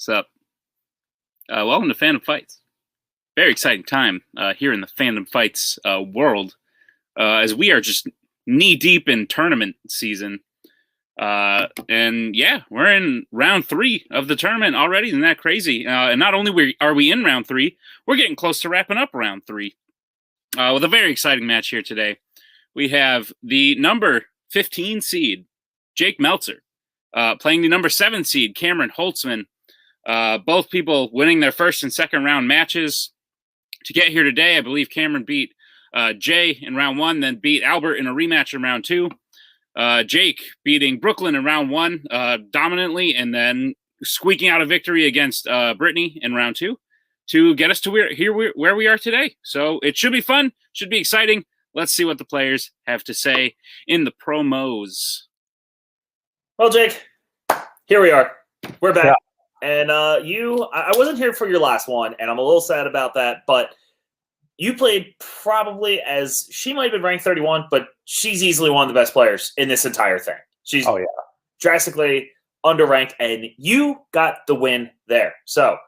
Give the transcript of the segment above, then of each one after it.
What's up? Welcome to Fandom Fights. Very exciting time here in the Fandom Fights world, as we are just knee-deep in tournament season. And yeah, we're in round 3 of the tournament already. Isn't that crazy? And not only are we in round 3, we're getting close to wrapping up round 3 with a very exciting match here today. We have the number 15 seed, Jake Meltzer, playing the number 7 seed, Cameron Holzmann. Both people winning their first and second round matches to get here today. I believe Cameron beat Jay in round 1, then beat Albert in a rematch in round 2. Jake beating Brooklyn in round 1 dominantly, and then squeaking out a victory against Brittany in round 2 to get us to where we are today. So it should be fun, should be exciting. Let's see what the players have to say in the promos. Well, Jake, here we are. We're back. Yeah. And I wasn't here for your last one, and I'm a little sad about that, but you played probably as, she might have been ranked 31, but she's easily one of the best players in this entire thing. She's drastically underranked, and you got the win there. So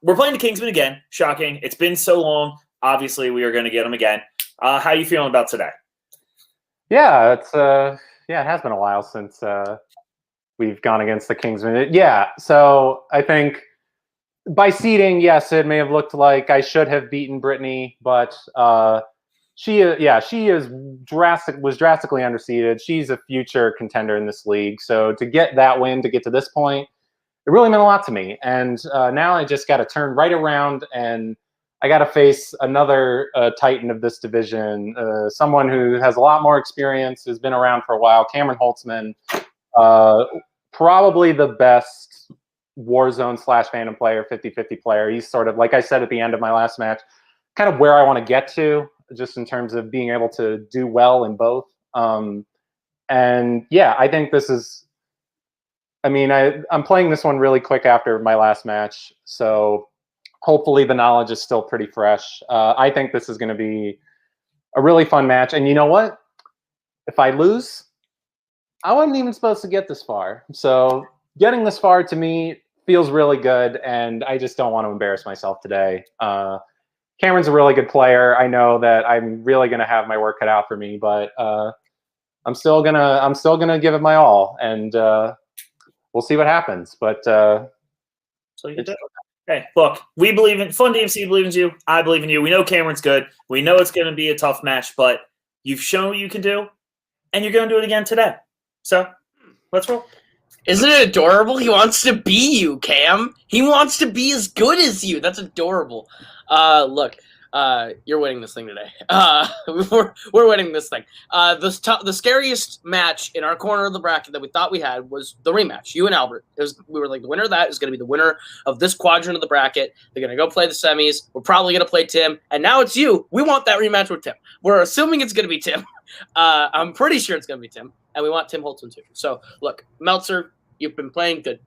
we're playing the Kingsman again. Shocking. It's been so long. Obviously, we are going to get them again. How are you feeling about today? Yeah, it has been a while since we've gone against the Kingsman. So I think by seeding, yes, it may have looked like I should have beaten Brittany, but she was drastically underseeded. She's a future contender in this league. So to get that win, to get to this point, it really meant a lot to me. And now I just got to turn right around and I got to face another titan of this division, someone who has a lot more experience, has been around for a while, Cameron Holzmann, probably the best Warzone / Fandom player, 50-50 player. He's sort of, like I said at the end of my last match, kind of where I want to get to, just in terms of being able to do well in both. And yeah, I think this is, I'm playing this one really quick after my last match, so hopefully the knowledge is still pretty fresh. I think this is going to be a really fun match. And you know what? If I lose, I wasn't even supposed to get this far. So getting this far to me feels really good, and I just don't want to embarrass myself today. Cameron's a really good player. I know that I'm really going to have my work cut out for me, but I'm still gonna give it my all, and we'll see what happens. But so you did. Hey, look, we believe in Fun DMC. Believes in you. I believe in you. We know Cameron's good. We know it's going to be a tough match, but you've shown what you can do, and you're going to do it again today. So let's roll. Isn't it adorable? He wants to be you, Cam. He wants to be as good as you. That's adorable. Look, you're winning this thing today. We're winning this thing. The scariest match in our corner of the bracket that we thought we had was the rematch. You and Albert. We were like, the winner of that is going to be the winner of this quadrant of the bracket. They're going to go play the semis. We're probably going to play Tim. And now it's you. We want that rematch with Tim. We're assuming it's going to be Tim. I'm pretty sure it's going to be Tim. And we want Tim Holton too. So, look, Meltzer, you've been playing good.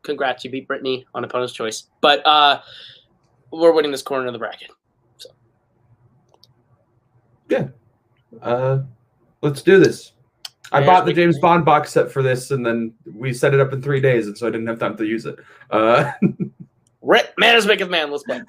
Congrats. You beat Brittany on opponent's choice. But we're winning this corner of the bracket. So. Yeah. Let's do this. I bought the James Bond box set for this, and then we set it up in 3 days, and so I didn't have time to use it. Man is maketh man. Let's play.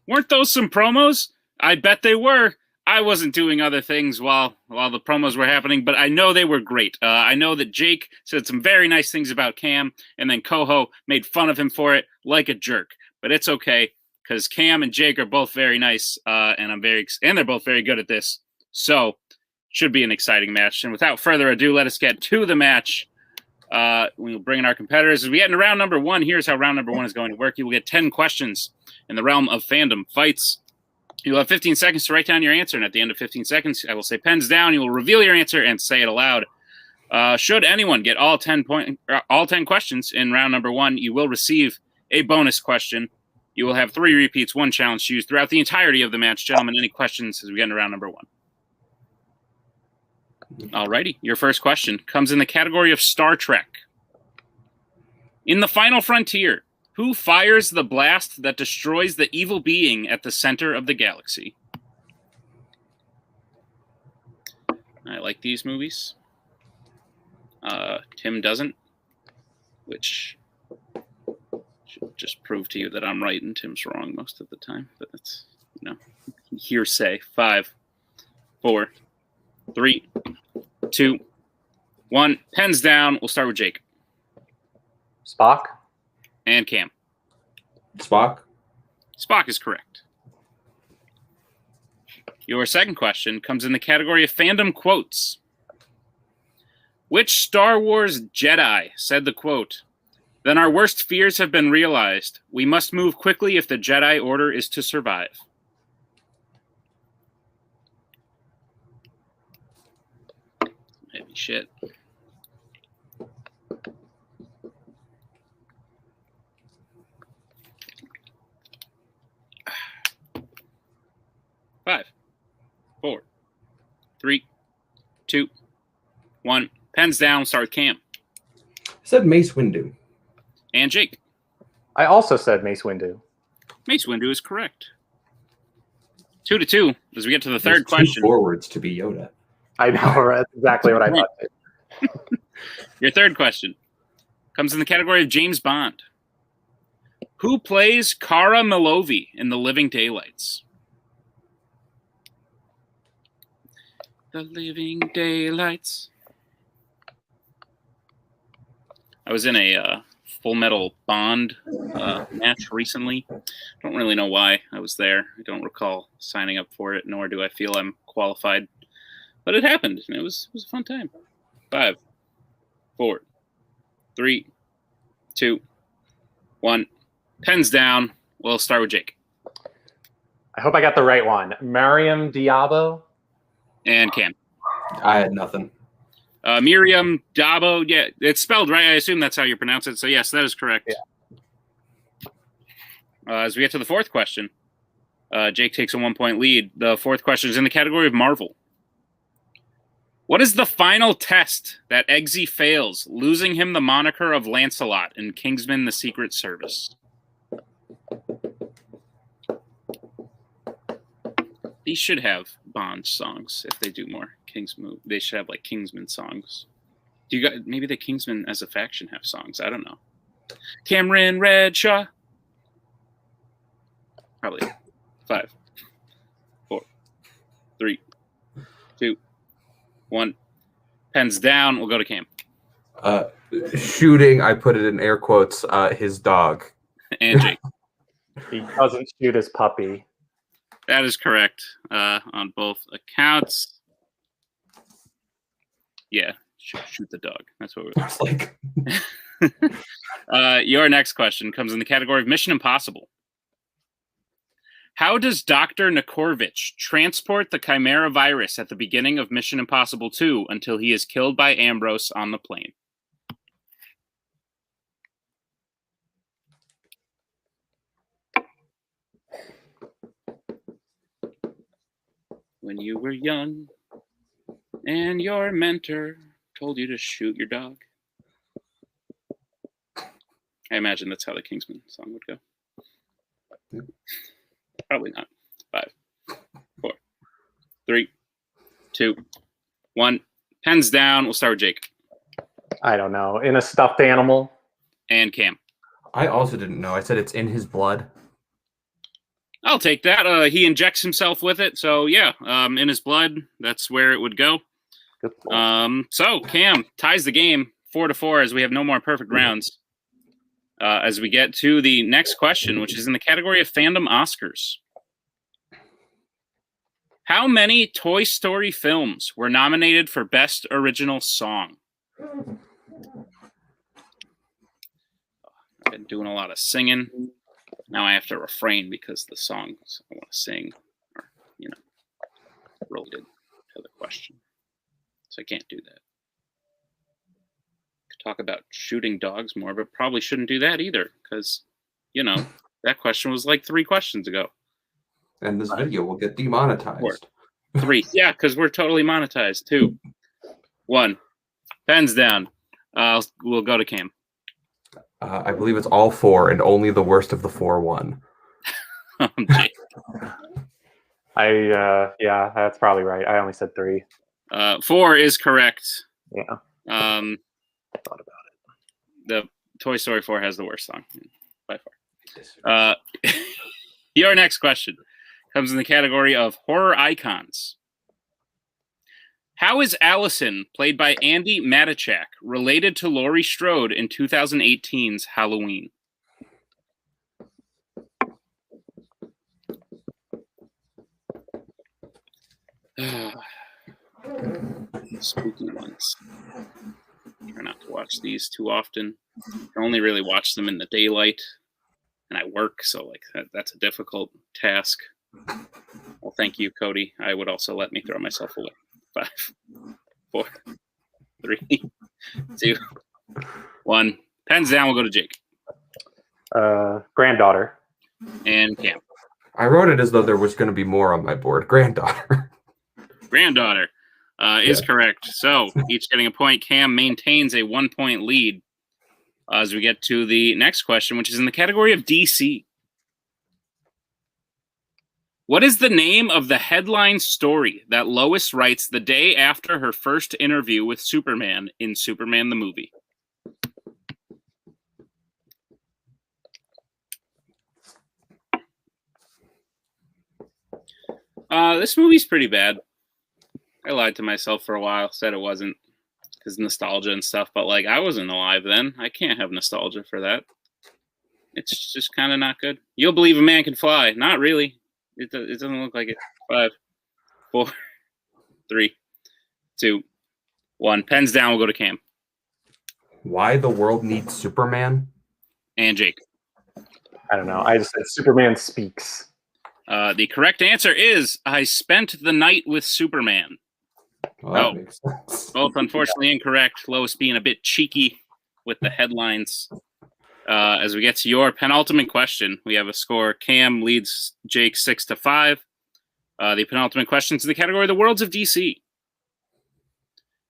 Weren't those some promos? I bet they were. I wasn't doing other things while the promos were happening, but I know they were great. I know that Jake said some very nice things about Cam, and then Coho made fun of him for it like a jerk. But it's okay, because Cam and Jake are both very nice, and they're both very good at this. So, should be an exciting match. And without further ado, let us get to the match. We'll bring in our competitors. As we get into round number 1, here's how round number 1 is going to work. You will get 10 questions in the realm of Fandom Fights. You'll have 15 seconds to write down your answer, and at the end of 15 seconds, I will say pens down. You will reveal your answer and say it aloud. Should anyone get all 10 questions in round number 1, you will receive a bonus question. You will have 3 repeats, 1 challenge to use throughout the entirety of the match. Gentlemen, any questions as we get into round number 1? Alrighty, your first question comes in the category of Star Trek. In The Final Frontier, who fires the blast that destroys the evil being at the center of the galaxy? I like these movies. Tim doesn't, which Should just prove to you that I'm right and Tim's wrong most of the time. But that's, hearsay. 5, 4, 3, 2, 1. Pens down. We'll start with Jake. Spock. And Cam. Spock. Spock is correct. Your second question comes in the category of fandom quotes. Which Star Wars Jedi said the quote, "Then our worst fears have been realized. We must move quickly if the Jedi Order is to survive"? Heavy shit. Five, 4, 3, 2, 1. Pens down. Start with Cam. I said Mace Windu. And Jake. I also said Mace Windu. Mace Windu is correct. 2-2 as we get to the There's third question. 2 forwards to be Yoda. I know, that's exactly what I thought. Your third question comes in the category of James Bond. Who plays Cara Milovi in The Living Daylights? The Living Daylights. I was in a Full Metal Bond match recently. Don't really know why I was there. I don't recall signing up for it, nor do I feel I'm qualified. But it happened, and it was a fun time. 5, 4, 3, 2, 1. Pens down. We'll start with Jake. I hope I got the right one. Mariam Diabo. And Cam. I had nothing. Miriam Dabo. Yeah, it's spelled right. I assume that's how you pronounce it. So, yes, that is correct. Yeah. As we get to the fourth question, Jake takes a 1-point lead. The fourth question is in the category of Marvel. What is the final test that Eggsy fails, losing him the moniker of Lancelot in Kingsman: The Secret Service? These should have Bond songs if they do more Kingsman. They should have like Kingsman songs. Do you got maybe the Kingsman as a faction have songs? I don't know. Cameron Redshaw. Probably. 5, 4, 3, 2, 1. Pens down. We'll go to Cam. Shooting, I put it in air quotes, his dog. And Jake. He doesn't shoot his puppy. That is correct on both accounts. Yeah, shoot the dog. That's what I was like, your next question comes in the category of Mission Impossible. How does Dr. Nakorovich transport the Chimera virus at the beginning of Mission Impossible 2 until he is killed by Ambrose on the plane? When you were young and your mentor told you to shoot your dog. I imagine that's how the Kingsman song would go. Probably not. 5, 4, 3, 2, 1. Pens down. We'll start with Jake. I don't know. In a stuffed animal. And Cam. I also didn't know. I said it's in his blood. I'll take that. He injects himself with it. So, yeah, in his blood, that's where it would go. Good point. So, Cam ties the game 4-4 as we have no more perfect rounds. As we get to the next question, which is in the category of Fandom Oscars. How many Toy Story films were nominated for Best Original Song? I've been doing a lot of singing. Now I have to refrain because the songs I want to sing are, related to the question. So I can't do that. Could talk about shooting dogs more, but probably shouldn't do that either because, that question was like 3 questions ago. And this video will get demonetized. 4, 3. Yeah, because we're totally monetized. 2, 1. Pens down. We'll go to Cam. I believe it's all 4, and only the worst of the 4 won. Yeah, that's probably right. I only said 3. 4 is correct. Yeah. I thought about it. The Toy Story 4 has the worst song by far. Your next question comes in the category of horror icons. How is Allison, played by Andy Matichak, related to Laurie Strode in 2018's Halloween? Spooky ones. Try not to watch these too often. I only really watch them in the daylight, and I work, so like that's a difficult task. Well, thank you, Cody. I would also let me throw myself away. 5, 4, 3, 2, 1. Pens down. We'll go to Jake. Granddaughter. And Cam. I wrote it as though there was going to be more on my board. Granddaughter. Granddaughter is correct. So each getting a point. Cam maintains a 1-point lead as we get to the next question, which is in the category of DC. What is the name of the headline story that Lois writes the day after her first interview with Superman in Superman the movie? This movie's pretty bad. I lied to myself for a while, said it wasn't because nostalgia and stuff, but like I wasn't alive then. I can't have nostalgia for that. It's just kind of not good. You'll believe a man can fly. Not really. It doesn't look like it. 5, 4, 3, 2, 1. Pens down. We'll go to Cam. Why the world needs Superman? And Jake. I don't know. I just said Superman speaks. The correct answer is I spent the night with Superman. Well, that makes sense. Both unfortunately incorrect. Lois being a bit cheeky with the headlines. As we get to your penultimate question, we have a score. Cam leads Jake 6-5. The penultimate question is in the category The Worlds of DC.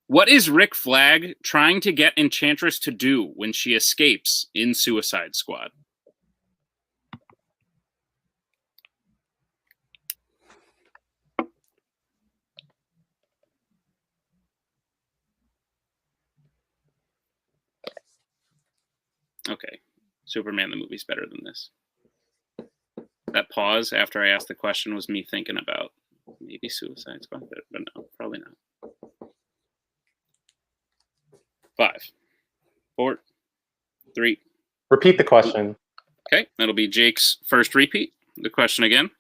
What is Rick Flag trying to get Enchantress to do when she escapes in Suicide Squad? Okay. Superman the movie's better than this. That pause after I asked the question was me thinking about maybe Suicide Squad, but no, probably not. 5, 4, 3. Repeat the question. Okay, that'll be Jake's first repeat. The question again.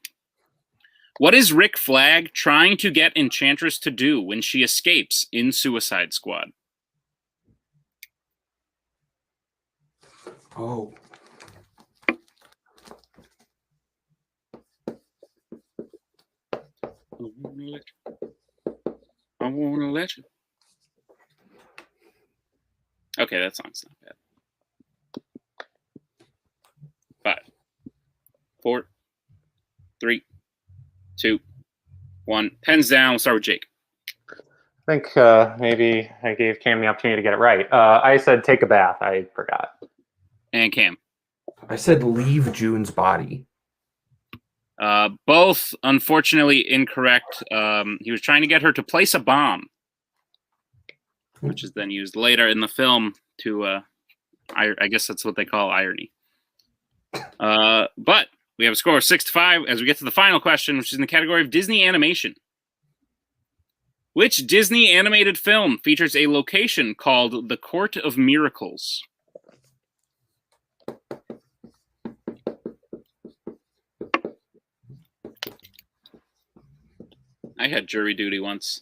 What is Rick Flag trying to get Enchantress to do when she escapes in Suicide Squad? Oh. I wanna let you. Okay, that song's not bad. 5, 4, 3, 2, 1. Pens down. We'll start with Jake. I think maybe I gave Cam the opportunity to get it right. I said take a bath. I forgot. And Cam. I said leave June's body. Both unfortunately incorrect. He was trying to get her to place a bomb, which is then used later in the film to, I guess that's what they call irony. But we have a score of 6-5 as we get to the final question, which is in the category of Disney animation. Which Disney animated film features a location called the Court of Miracles? I had jury duty once.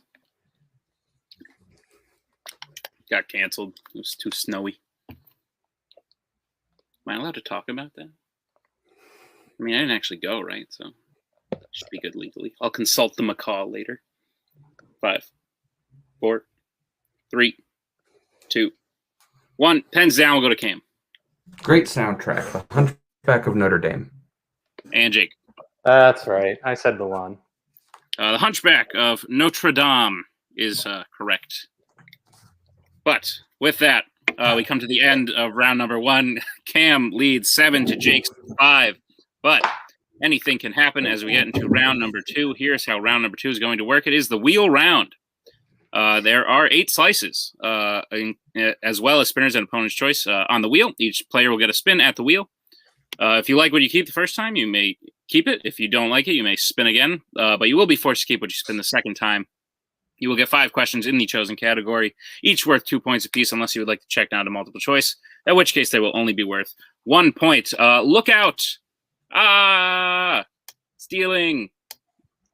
Got canceled. It was too snowy. Am I allowed to talk about that? I mean, I didn't actually go, right? So it should be good legally. I'll consult the macaw later. 5, 4, 3, 2, 1. Pens down. We'll go to Cam. Great soundtrack. The Hunchback of Notre Dame. And Jake. That's right. I said Mulan. The Hunchback of Notre Dame is correct. But with that, we come to the end of round number 1. Cam leads 7 to Jake's 5. But anything can happen as we get into round number 2. Here's how round number 2 is going to work. It is the wheel round. There are 8 slices, as well as spinners and opponent's choice on the wheel. Each player will get a spin at the wheel. If you like what you keep the first time, you may keep it. If you don't like it, you may spin again. But you will be forced to keep what you spin the second time. You will get 5 questions in the chosen category, each worth 2 points apiece, unless you would like to check down to multiple choice, at which case they will only be worth 1 point. Look out! Stealing.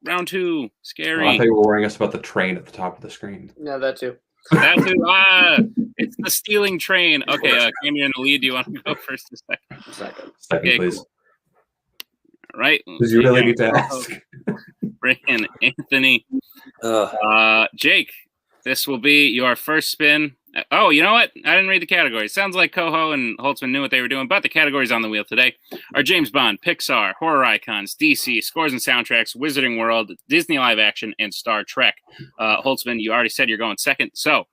Round 2. Scary. I thought you were worrying us about the train at the top of the screen. No, that too. That too. It's the stealing train. Okay, Cam, you're in the lead. Do you want to go first or second? Second. Second, Okay, please. cool. All right. Because you really need to ask. Bring in Anthony. Jake, this will be your first spin. Oh, you know what? I didn't read the categories. Sounds like Coho and Holtzmann knew what they were doing, but the categories on the wheel today are James Bond, Pixar, horror icons, DC, scores and soundtracks, Wizarding World, Disney live action, and Star Trek. Holtzmann, you already said you're going second. So,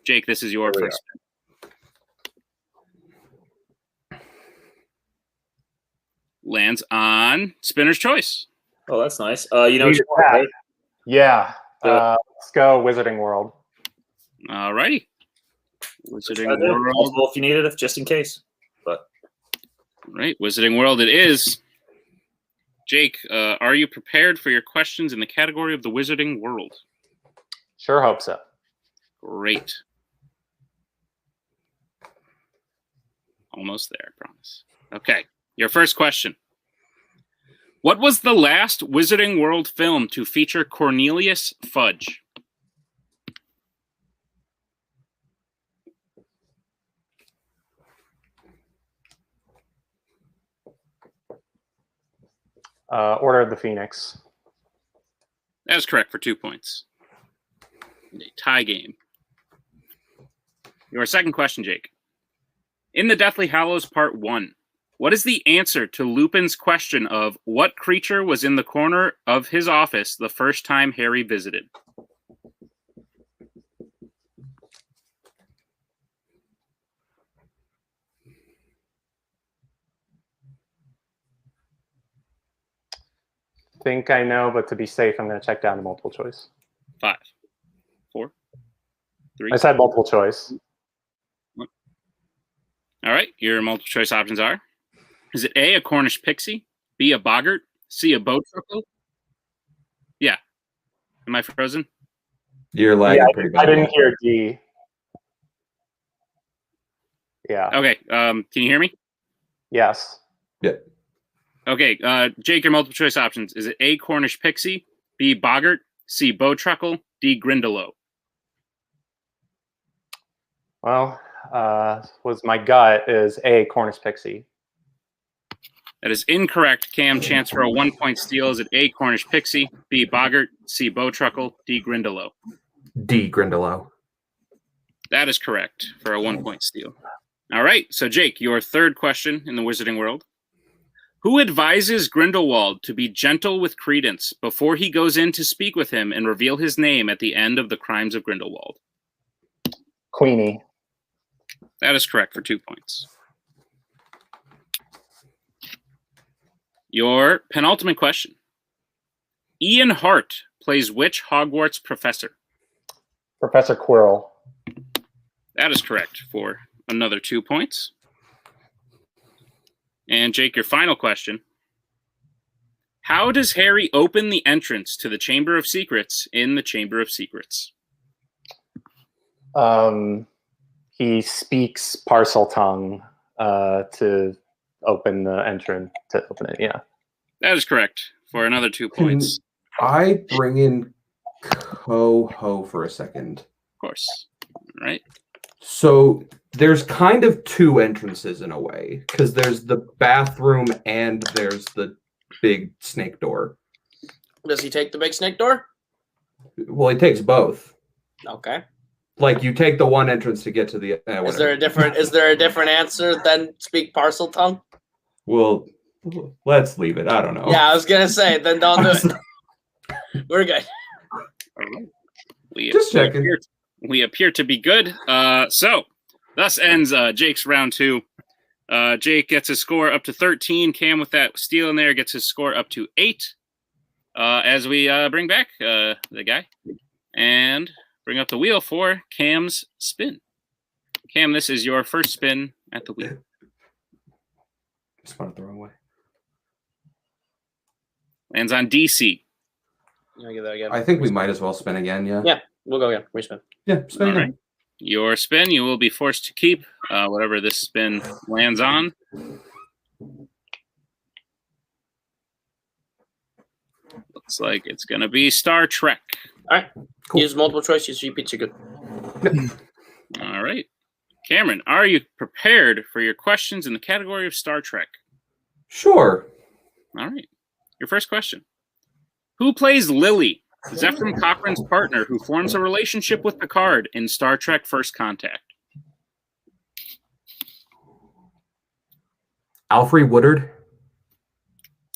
Jake, this is your first spin. Lands on Spinner's Choice. Oh, that's nice. You know what you want, right? Yeah. Yeah. Let's go Wizarding World. All righty. Wizarding Also, World. if you need it, just in case. But Right, Wizarding World it is. Jake, are you prepared for your questions in the category of the Wizarding World? Sure hope so. Great. Almost there, I promise. Okay, your first question. What was the last Wizarding World film to feature Cornelius Fudge? Order of the Phoenix. That is correct for 2 points. A tie game. Your second question, Jake. In the Deathly Hallows Part 1, what is the answer to Lupin's question of what creature was in the corner of his office the first time Harry visited? Think I know, but to be safe, I'm going to check down to multiple choice. 5, 4, 3. I said multiple choice. All right, your multiple choice options are: is it A, a Cornish pixie, B, a boggart, C, a bowtruckle? Yeah. Am I frozen? You're lagging pretty bad. I didn't hear D. Yeah. Okay, can you hear me? Yes. Yeah. Okay, Jake, your multiple choice options. Is it A, Cornish pixie, B, boggart, C, bowtruckle, D, grindylow? Well, was my gut is A, Cornish pixie. That is incorrect. Cam, chance for a 1 point steal. Is it A, Cornish pixie, B, boggart, C, bowtruckle, D, grindylow? D. Grindylow. That is correct for a 1 point steal. All right, so Jake, your third question in the Wizarding World. Who advises Grindelwald to be gentle with Credence before he goes in to speak with him and reveal his name at the end of the Crimes of Grindelwald? Queenie. That is correct for 2 points. Your penultimate question. Ian Hart plays which Hogwarts professor? Professor Quirrell. That is correct for another 2 points. And Jake, your final question. How does Harry open the entrance to the Chamber of Secrets in the Chamber of Secrets? He speaks parcel tongue to open the entrance, to open it, yeah. That is correct for another 2 points. I bring in Coho for a second. Of course. All right. So there's kind of 2 entrances in a way, because there's the bathroom and there's the big snake door. Does he take the big snake door? Well, he takes both. Okay. Like you take the one entrance to get to the. Is there a different answer than speak parcel tongue? Well, let's leave it. I don't know. Yeah, I was gonna say then don't do it. We're good. All right. Just checking. We appear to be good. So, thus ends Jake's round 2. Jake gets his score up to 13. Cam, with that steal in there, gets his score up to 8. As we bring back the guy. And bring up the wheel for Cam's spin. Cam, this is your first spin at the wheel. Spun it the wrong way. Lands on DC. You wanna give that again? I think we might as well spin again. Yeah. Yeah, we'll go again. Respin. Yeah. Spin All again. right. Your spin, you will be forced to keep whatever this spin lands on. Looks like it's going to be Star Trek. All right. Cool. Use multiple choice. Use repeats. You're good. All right. Cameron, are you prepared for your questions in the category of Star Trek? Sure. All right. Your first question. Who plays Lily, Zefram Cochrane's partner who forms a relationship with Picard in Star Trek First Contact? Alfre Woodard.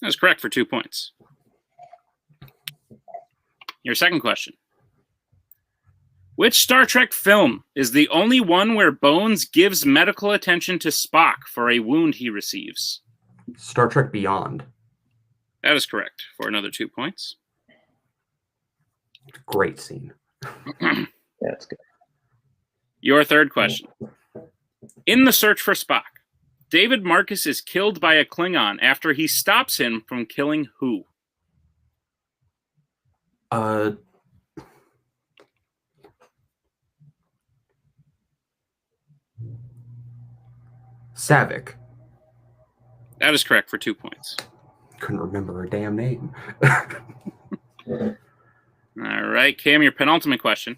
That's correct for 2 points. Your second question. Which Star Trek film is the only one where Bones gives medical attention to Spock for a wound he receives? Star Trek Beyond. That is correct for another 2 points. Great scene. Yeah, that's good. Your third question. In The Search for Spock, David Marcus is killed by a Klingon after he stops him from killing who? Savick. That is correct for 2 points. Couldn't remember her damn name. All right, Cam, your penultimate question.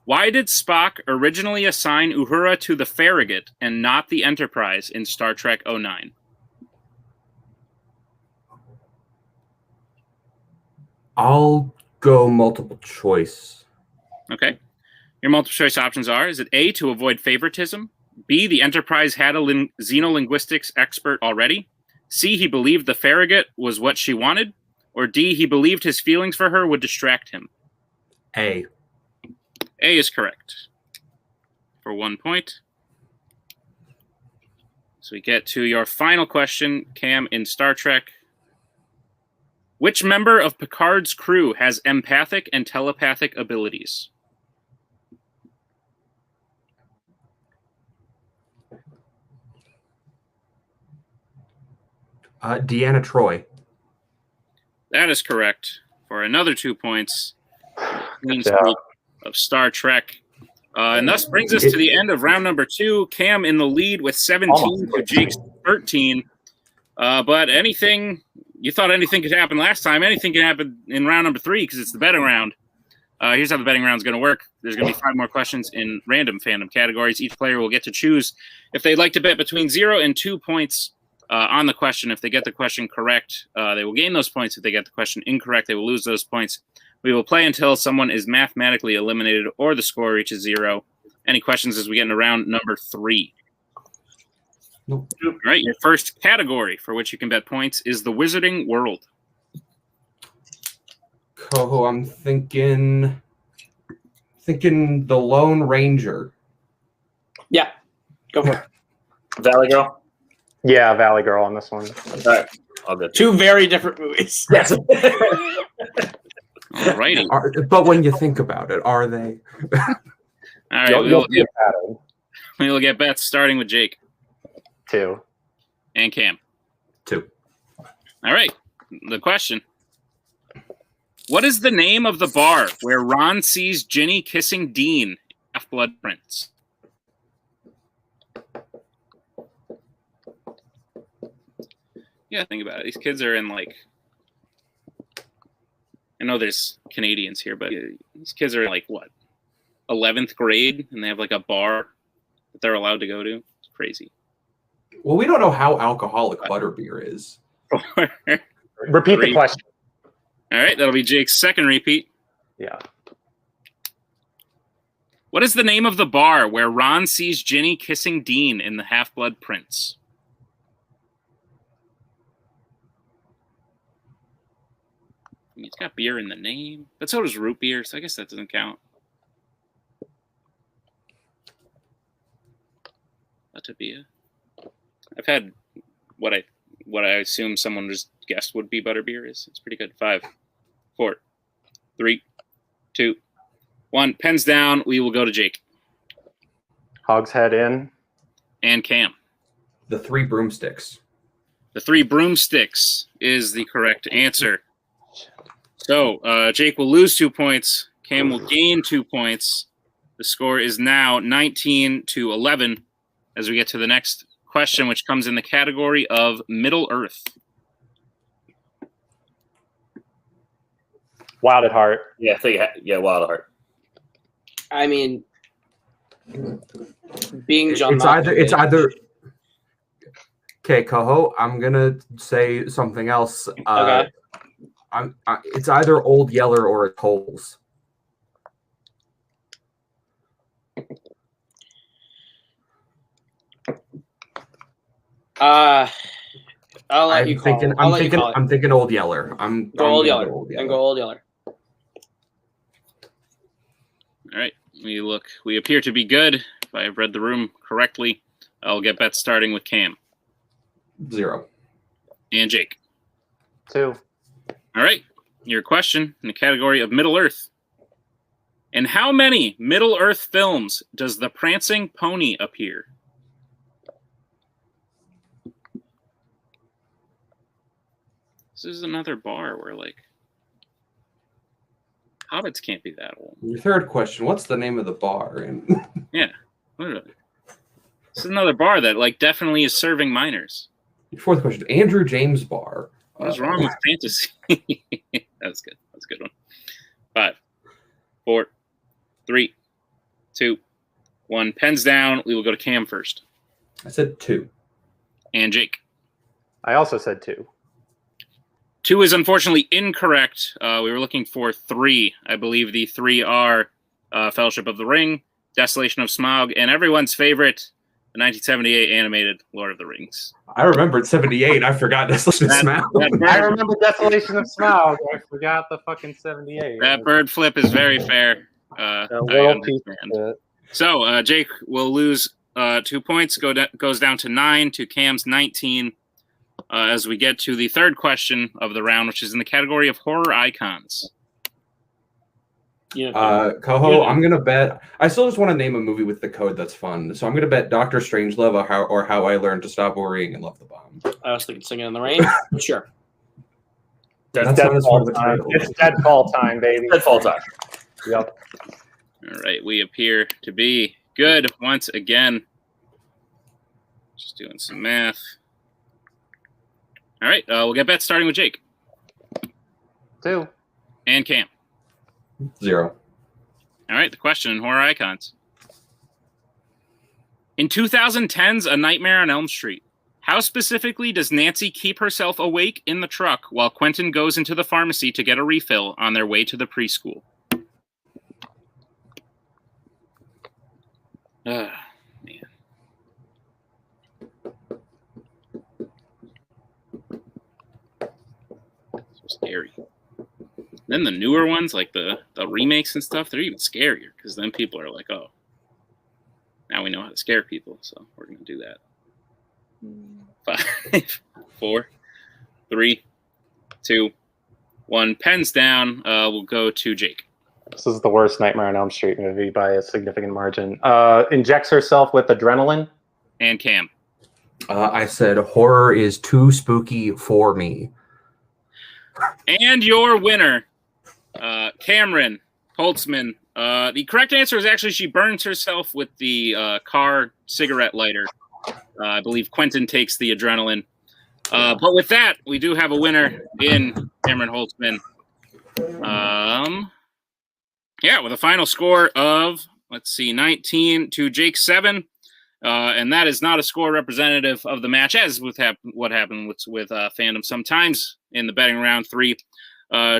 Why did Spock originally assign Uhura to the Farragut and not the Enterprise in Star Trek 09? I'll go multiple choice. Okay. Your multiple choice options are, is it A, to avoid favoritism? B, the Enterprise had a xenolinguistics expert already? C, he believed the Farragut was what she wanted? Or D, he believed his feelings for her would distract him? A. A is correct for 1 point. So we get to your final question, Cam, in Star Trek. Which member of Picard's crew has empathic and telepathic abilities? Deanna Troi. That is correct for another 2 points. Queen job. Streak of Star Trek. And thus brings us to the end of round number 2. Cam in the lead with 17 to Jake's 13. But you thought anything could happen last time. Anything can happen in round number 3 because it's the betting round. Here's how the betting round is going to work. There's going to be 5 more questions in random fandom categories. Each player will get to choose if they'd like to bet between 0 and 2 points on the question. If they get the question correct, they will gain those points. If they get the question incorrect, they will lose those points. We will play until someone is mathematically eliminated or the score reaches 0. Any questions as we get into round number 3? Nope. All right, your first category for which you can bet points is the Wizarding World. Coho, I'm thinking the Lone Ranger. Yeah, go for it. Valley Girl. Yeah, Valley Girl on this one. All right. All good. 2 very different movies. Yes. All righty. But when you think about it, are they? All right, You'll see a pattern. we will get bets starting with Jake 2. and Cam. 2. All right, the question. What is the name of the bar where Ron sees Ginny kissing Dean in Half-Blood Prince? Yeah, think about it. These kids are in I know there's Canadians here, but these kids are in 11th grade, and they have a bar that they're allowed to go to. It's crazy. Well, we don't know how alcoholic butterbeer is. Repeat the Three. question. All right, that'll be Jake's second repeat. Yeah. What is the name of the bar where Ron sees Ginny kissing Dean in The Half-Blood Prince? I mean, it's got beer in the name, but so does root beer, so I guess that doesn't count. Butterbeer. I've had what I assume someone just guessed would be butterbeer is. It's pretty good. 5, 4, 3, 2, 1. Pens down. We will go to Jake. Hogshead in. And Cam. The 3 broomsticks. The 3 broomsticks is the correct answer. So Jake will lose 2 points. Cam will gain 2 points. The score is now 19-11 as we get to the next question, which comes in the category of Middle Earth. Wild at Heart. Yeah, Wild at Heart. I mean, being John. It's either. Okay, Coho, I'm gonna say something else. Okay. It's either Old Yeller or it's Holes. I'll let you call it. I'm thinking Old Yeller. Go Old Yeller. And go Old Yeller. All right. We appear to be good. If I have read the room correctly, I'll get bets starting with Cam. 0. And Jake. 2. All right. Your question in the category of Middle Earth. In how many Middle Earth films does the Prancing Pony appear? This is another bar where, like, hobbits can't be that old. Your third question, what's the name of the bar? Yeah. Literally. This is another bar that, like, definitely is serving minors. Your fourth question, Andrew James Bar. What is wrong with fantasy? That was good. That was a good one. 5, 4, 3, 2, 1. Pens down. We will go to Cam first. I said 2. And Jake. I also said 2. 2 is unfortunately incorrect. We were looking for 3. I believe the 3 are Fellowship of the Ring, Desolation of Smaug, and everyone's favorite, the 1978 animated Lord of the Rings. I remembered 78. I forgot Desolation of Smaug. I remember Desolation of Smaug. I forgot the fucking 78. That bird flip is very fair. I understand. So Jake will lose 2 points, goes down to 9 to Cam's 19. As we get to the third question of the round, which is in the category of horror icons. Coho, I'm going to bet. I still just want to name a movie with the code that's fun. So I'm going to bet Dr. Strangelove or How I Learned to Stop Worrying and Love the Bomb. I was thinking Singing in the Rain. Sure. That's Deadfall time. It's Deadfall time, baby. Deadfall time. Yep. All right. We appear to be good once again. Just doing some math. All right, we'll get bets starting with Jake. 2. And Cam. 0. All right, the question in horror icons. In 2010's A Nightmare on Elm Street, how specifically does Nancy keep herself awake in the truck while Quentin goes into the pharmacy to get a refill on their way to the preschool? Man. Scary. Then the newer ones, like the remakes and stuff, they're even scarier because then people are like, oh, now we know how to scare people, so we're going to do that. 5, 4, 3, 2, 1. Pens down. We'll go to Jake. This is the worst Nightmare on Elm Street movie by a significant margin. Injects herself with adrenaline. And Cam. I said horror is too spooky for me. And your winner, Cameron Holzmann. The correct answer is actually she burns herself with the car cigarette lighter. I believe Quentin takes the adrenaline. But with that, we do have a winner in Cameron Holzmann. Yeah, with a final score of, 19 to Jake 7. And that is not a score representative of the match, as with what happened with Fandom. Sometimes in the betting round 3,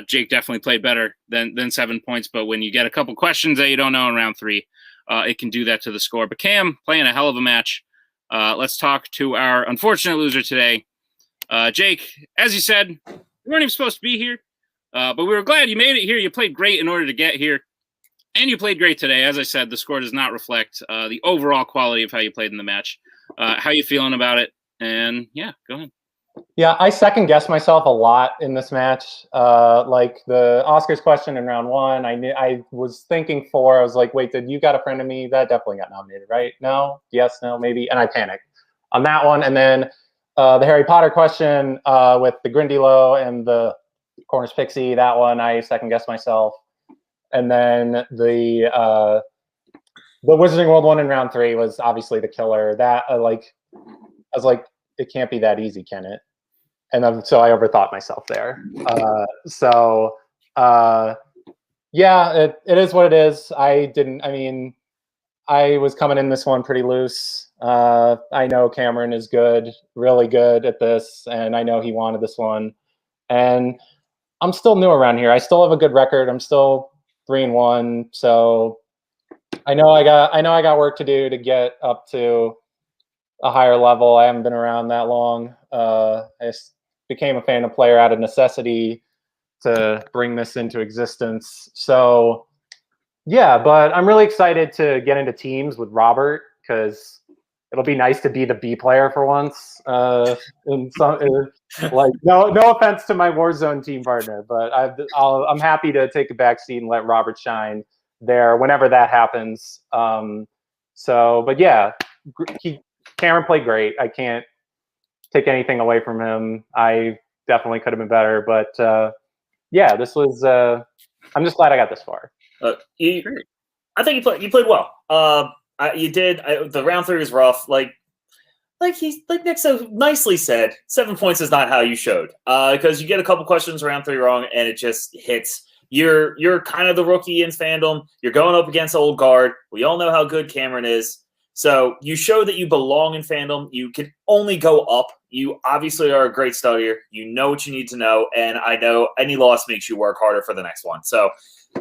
Jake definitely played better than 7 points. But when you get a couple questions that you don't know in round 3, it can do that to the score. But Cam playing a hell of a match. Let's talk to our unfortunate loser today. Jake, as you said, you weren't even supposed to be here, but we were glad you made it here. You played great in order to get here. And you played great today. As I said, the score does not reflect the overall quality of how you played in the match. How you feeling about it? And yeah, go ahead. Yeah, I second guessed myself a lot in this match. Like the Oscars question in round one, I was thinking 4. I was like, wait, did You Got a Friend of Me? That definitely got nominated, right? No, yes, no, maybe, and I panicked on that one. And then the Harry Potter question with the Grindylow and the Cornish Pixie, that one I second guessed myself. And then the Wizarding World one in round 3 was obviously the killer. That I was like, it can't be that easy, can it? And then, so I overthought myself there. Yeah, it is what it is. I was coming in this one pretty loose. I know Cameron is good, really good at this, and I know he wanted this one. And I'm still new around here. I still have a good record. I'm still 3-1. So I know I got work to do to get up to a higher level. I haven't been around that long. I became a Fandom player out of necessity to bring this into existence. So yeah, but I'm really excited to get into teams with Robert because it'll be nice to be the B player for once. Like no offense to my Warzone team partner, but I'm happy to take a back seat and let Robert shine there whenever that happens. But yeah, Cameron played great. I can't take anything away from him. I definitely could have been better, but yeah, this was. I'm just glad I got this far. I think you played well. You did. The round 3 was rough. Like Nick so nicely said, 7 points is not how you showed. Because you get a couple questions round 3 wrong, and it just hits. You're kind of the rookie in Fandom. You're going up against old guard. We all know how good Cameron is. So you show that you belong in Fandom. You can only go up. You obviously are a great studier. You know what you need to know, and I know any loss makes you work harder for the next one. So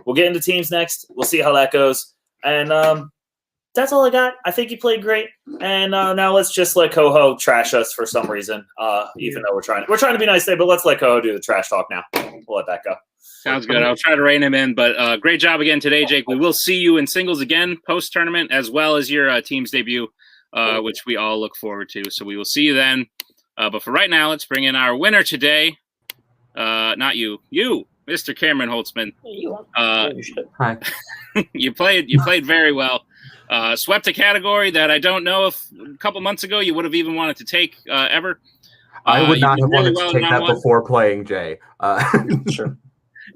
we'll get into teams next. We'll see how that goes. And that's all I got. I think you played great. And now let's just let Coho trash us for some reason, even though we're trying to be nice today, but let's let Coho do the trash talk now. We'll let that go. Sounds good. I'll try to rein him in, but great job again today, Jake. We will see you in singles again post-tournament, as well as your team's debut, which we all look forward to. So we will see you then. But for right now, let's bring in our winner today. Not you, Mr. Cameron Holzmann. Hi. You played very well. Swept a category that I don't know if a couple months ago you would have even wanted to take ever. I would not have really wanted to take that before playing, Jay. Sure.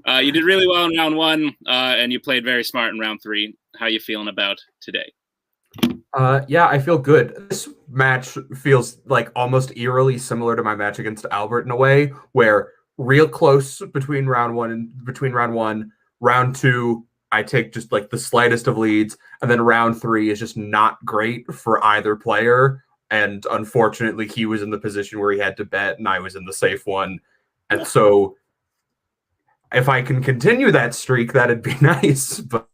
You did really well in round 1, and you played very smart in round 3. How you feeling about today? Yeah, I feel good. This match feels like almost eerily similar to my match against Albert in a way, where real close between round 1, round 2, I take just like the slightest of leads, and then round 3 is just not great for either player. And unfortunately, he was in the position where he had to bet, and I was in the safe one. And so if I can continue that streak, that'd be nice. But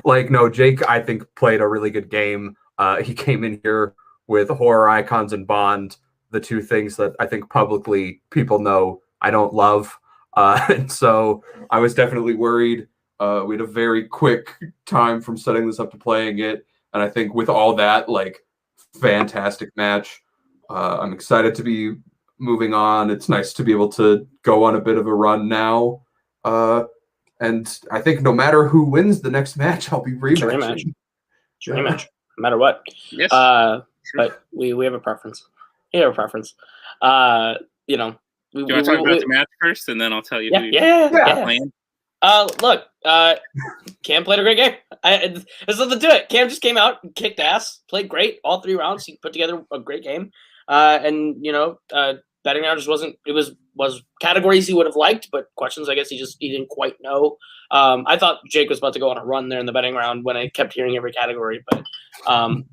like, no, Jake, I think, played a really good game. He came in here with horror icons and Bond, the two things that I think publicly people know I don't love. And so I was definitely worried. We had a very quick time from setting this up to playing it. And I think with all that, like, fantastic match. I'm excited to be moving on. It's nice to be able to go on a bit of a run now. And I think no matter who wins the next match, I'll be rematching. Rematch, no matter what. Yes. But we have a preference. We have a preference. You know. Do you want to talk about the match first, and then I'll tell you who you're playing? Look, Cam played a great game. There's nothing to it. Cam just came out, kicked ass, played great all 3 rounds. He put together a great game. And you know, betting round just wasn't. It was categories he would have liked, but questions I guess he didn't quite know. I thought Jake was about to go on a run there in the betting round when I kept hearing every category, but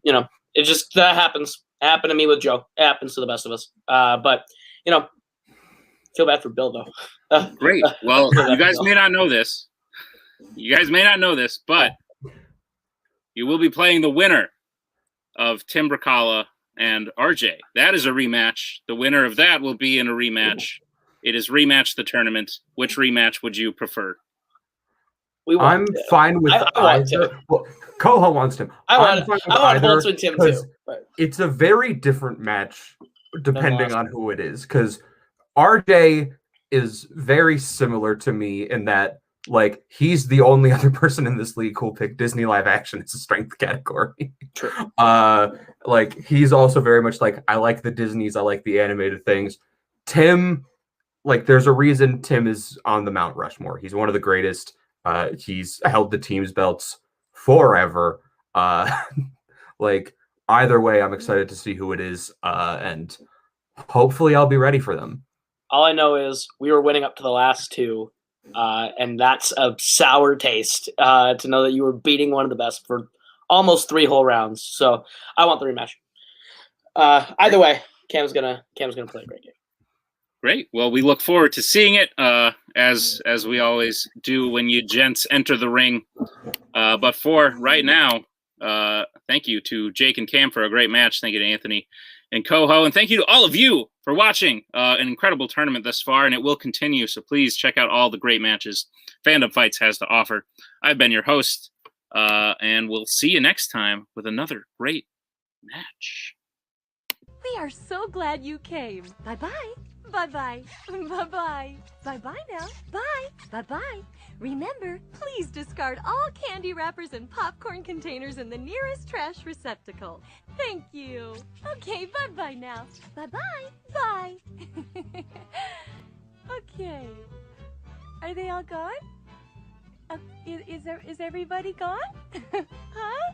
you know, it just that happens. It happened to me with Joe. It happens to the best of us. But you know, feel bad for Bill though. Great. Well, you guys may not know this. But you will be playing the winner of Tim Bracala and RJ. That is a rematch. The winner of that will be in a rematch. It is rematch the tournament. Which rematch would you prefer? I'm fine with either. Well, Coho wants him. I want Holtz with Tim too. But It's a very different match depending on who it is, because RJ is very similar to me in that, like, he's the only other person in this league who'll pick Disney live action as a strength category. True. Like, he's also very much like, I like the Disneys, I like the animated things. Tim, like, there's a reason Tim is on the Mount Rushmore. He's one of the greatest. He's held the team's belts forever. Like, either way, I'm excited to see who it is, and hopefully I'll be ready for them. All I know is we were winning up to the last two, and that's a sour taste to know that you were beating one of the best for almost 3 whole rounds. So I want the rematch. Either way, Cam's gonna play a great game. Great. Well, we look forward to seeing it, as we always do when you gents enter the ring. But for right now, thank you to Jake and Cam for a great match. Thank you to Anthony and Coho, and thank you to all of you for watching an incredible tournament thus far, and it will continue. So please check out all the great matches Fandom Fights has to offer. I've been your host, and we'll see you next time with another great match. We are so glad you came. Bye-bye. Bye-bye. Bye-bye. Bye-bye now. Bye. Bye-bye. Remember, please discard all candy wrappers and popcorn containers in the nearest trash receptacle. Thank you. Okay, bye-bye now. Bye-bye. Bye. Okay. Are they all gone? Is everybody gone? Huh?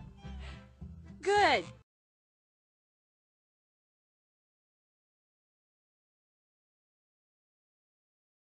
Good.